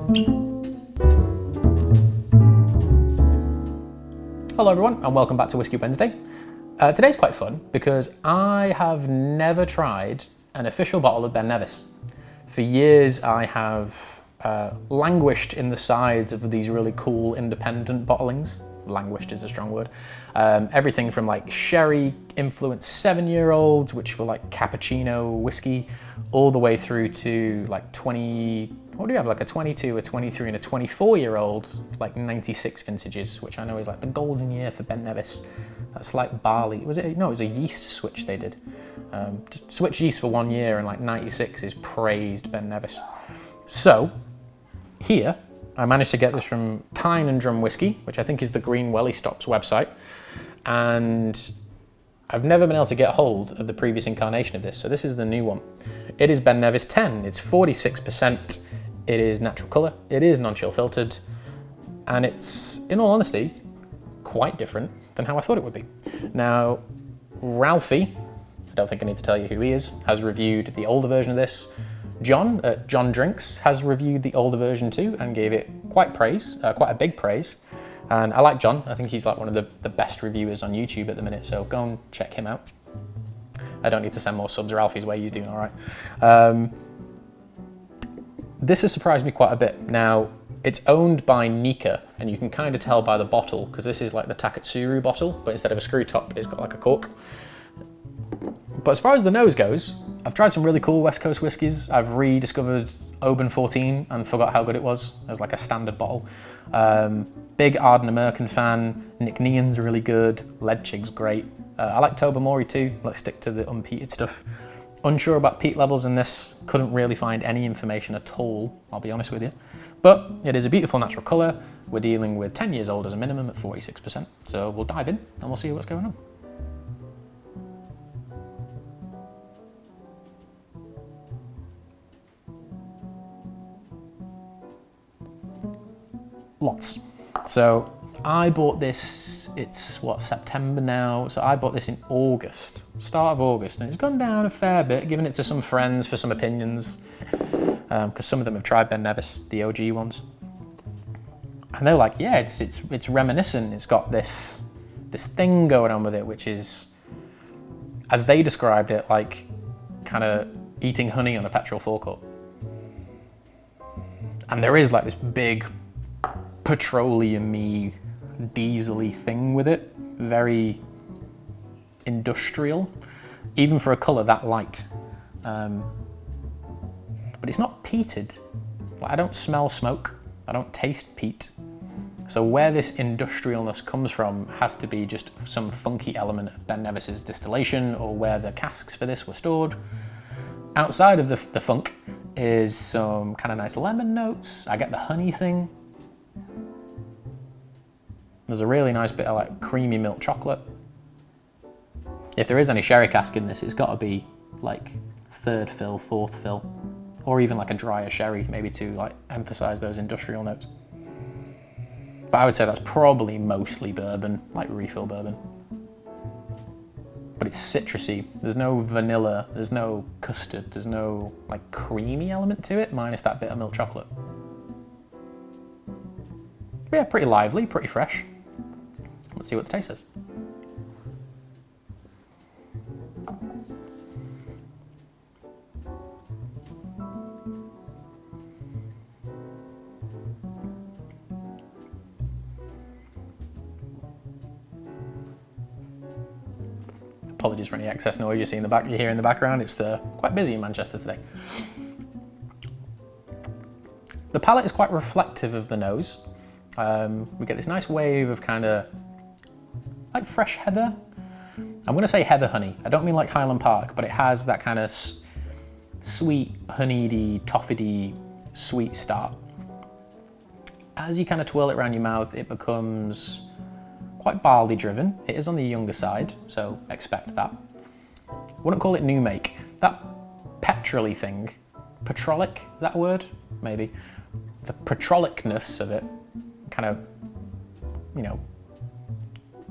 Hello everyone and welcome back to Whisky Wednesday. Today's quite fun because I have never tried an official bottle of Ben Nevis. For years I have languished in the sides of these really cool independent bottlings. Languished is a strong word. Everything from like sherry influenced 7-year-olds, which were like cappuccino whiskey, all the way through to like 20, what do you have, like a 22, a 23 and a 24-year-old, like 96 vintages, which I know is like the golden year for Ben Nevis. That's like barley, was it? No, it was a yeast switch they did. Just switch yeast for 1 year and like 96 is praised Ben Nevis. So here, I managed to get this from Tyne and Drum Whisky, which I think is the Green Welly Stops website. And I've never been able to get hold of the previous incarnation of this, so this is the new one. It is Ben Nevis 10, it's 46%, it is natural colour, it is non-chill filtered, and it's, in all honesty, quite different than how I thought it would be. Now, Ralphie, I don't think I need to tell you who he is, has reviewed the older version of this. John at John Drinks has reviewed the older version too and gave it quite a big praise. And I like John. I think he's like one of the best reviewers on YouTube at the minute, so go and check him out. I don't need to send more subs Ralphie's way, he's doing all right. This has surprised me quite a bit. Now, it's owned by Nika, and you can kind of tell by the bottle, because this is like the Taketsuru bottle, but instead of a screw top, it's got like a cork. But as far as the nose goes, I've tried some really cool West Coast whiskies. I've rediscovered Oban 14 and forgot how good it was as like a standard bottle. Big ardent American fan. Nick Neon's really good. Leadchig's great. I like Tobermory too. Let's stick to the unpeated stuff. Unsure about peat levels in this. Couldn't really find any information at all, I'll be honest with you. But it is a beautiful natural colour. We're dealing with 10 years old as a minimum at 46%. So we'll dive in and we'll see what's going on. Lots. So I bought this, it's what, September now, so I bought this in August, start of August, and it's gone down a fair bit, giving it to some friends for some opinions, because some of them have tried Ben Nevis, the OG ones, and they're like, yeah, it's reminiscent, it's got this thing going on with it, which is, as they described it, like kind of eating honey on a petrol forecourt. And there is like this big petroleum-y, diesel-y thing with it. Very industrial, even for a colour that light. But it's not peated. Like, I don't smell smoke, I don't taste peat. So where this industrialness comes from has to be just some funky element of Ben Nevis's distillation or where the casks for this were stored. Outside of the funk is some kind of nice lemon notes. I get the honey thing. There's a really nice bit of like creamy milk chocolate. If there is any sherry cask in this, it's got to be like 3rd fill, 4th fill, or even like a drier sherry, maybe to like emphasize those industrial notes. But I would say that's probably mostly bourbon, like refill bourbon. But it's citrusy. There's no vanilla, there's no custard, there's no like creamy element to it, minus that bit of milk chocolate. But yeah, pretty lively, pretty fresh. Let's see what the taste is. Apologies for any excess noise you see in the back. You hear in the background. It's quite busy in Manchester today. The palate is quite reflective of the nose. We get this nice wave of kind of like fresh heather. I'm going to say heather honey. I don't mean like Highland Park, but it has that kind of sweet, honeyedy, toffee'd sweet start. As you kind of twirl it around your mouth, it becomes quite barley driven. It is on the younger side, so expect that. I wouldn't call it new make. That petrol-y thing, petrolic, is that a word? Maybe. The petrolicness of it, kind of, you know,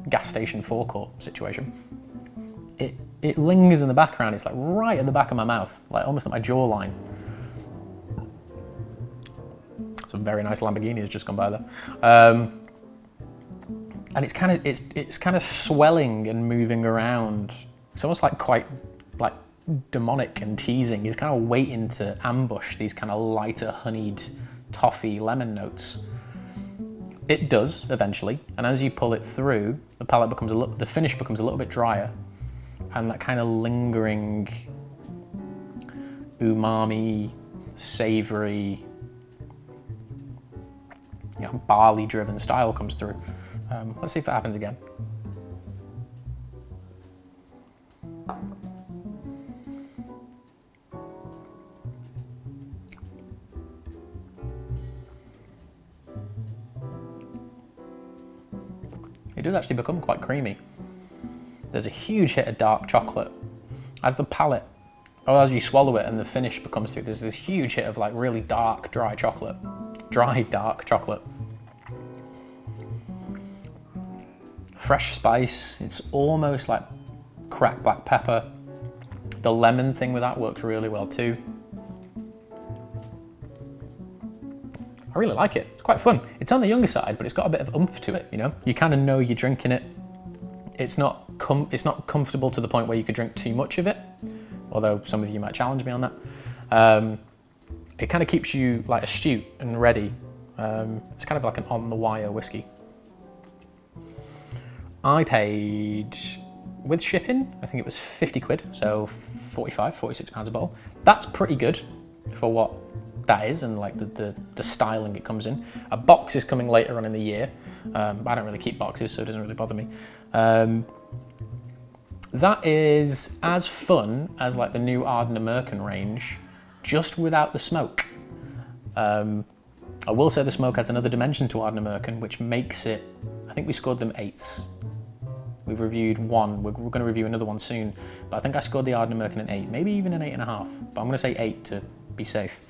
gas station forecourt situation. It lingers in the background. It's like right at the back of my mouth, like almost at my jawline. It's a very nice Lamborghini has just gone by there. And it's kind of swelling and moving around. It's almost like quite like demonic and teasing. He's kind of waiting to ambush these kind of lighter honeyed toffee lemon notes. It does eventually, and as you pull it through, the finish becomes a little bit drier, and that kind of lingering umami, savoury, barley-driven style comes through. Let's see if that happens again. It does actually become quite creamy. There's a huge hit of dark chocolate. As you swallow it and the finish becomes through, there's this huge hit of like really dark, dry chocolate. Dry, dark chocolate. Fresh spice, it's almost like cracked black pepper. The lemon thing with that works really well too. I really like it. It's quite fun. It's on the younger side, but it's got a bit of oomph to it, you know? You kind of know you're drinking it. It's not comfortable to the point where you could drink too much of it, although some of you might challenge me on that. It kind of keeps you like astute and ready. It's kind of like an on-the-wire whiskey. I paid, with shipping, I think it was 50 quid, so 46 pounds a bottle. That's pretty good for what that is and like the styling it comes in. A box is coming later on in the year. I don't really keep boxes, so it doesn't really bother me. That is as fun as like the new Ardnamurchan range, just without the smoke. I will say the smoke adds another dimension to Ardnamurchan, which makes it, I think we scored them 8s. We've reviewed one, we're going to review another one soon, but I think I scored the Ardnamurchan an 8, maybe even an 8.5, but I'm going to say 8 to be safe.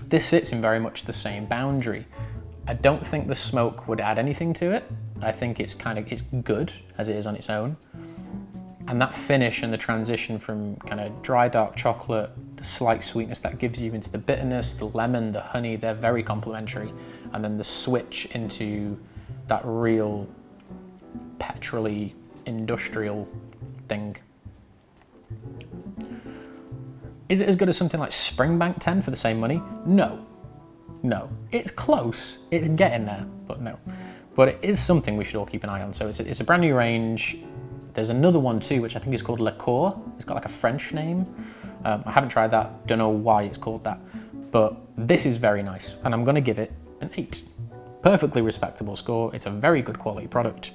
This sits in very much the same boundary. I don't think the smoke would add anything to it. I think it's good as it is on its own. And that finish and the transition from kind of dry dark chocolate, the slight sweetness that gives you into the bitterness, the lemon, the honey, they're very complementary. And then the switch into that real petrol-y industrial thing. Is it as good as something like Springbank 10 for the same money? No. No. It's close. It's getting there, but no. But it is something we should all keep an eye on. So it's a brand new range. There's another one too, which I think is called Le Coeur. It's got like a French name. I haven't tried that. Don't know why it's called that. But this is very nice, and I'm going to give it an 8. Perfectly respectable score. It's a very good quality product.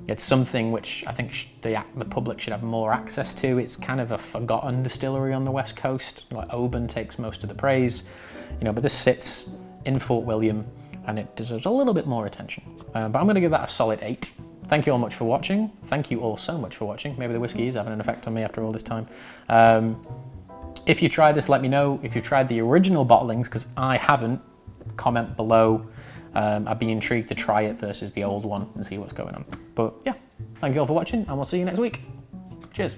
It's something which I think the public should have more access to. It's kind of a forgotten distillery on the West Coast. Like Oban takes most of the praise, you know, but this sits in Fort William and it deserves a little bit more attention. But I'm going to give that a solid 8. Thank you all much for watching. Thank you all so much for watching. Maybe the whiskey is having an effect on me after all this time. If you tried this, let me know. If you tried the original bottlings, because I haven't, comment below. I'd be intrigued to try it versus the old one and see what's going on. But yeah, thank you all for watching and we'll see you next week. Cheers.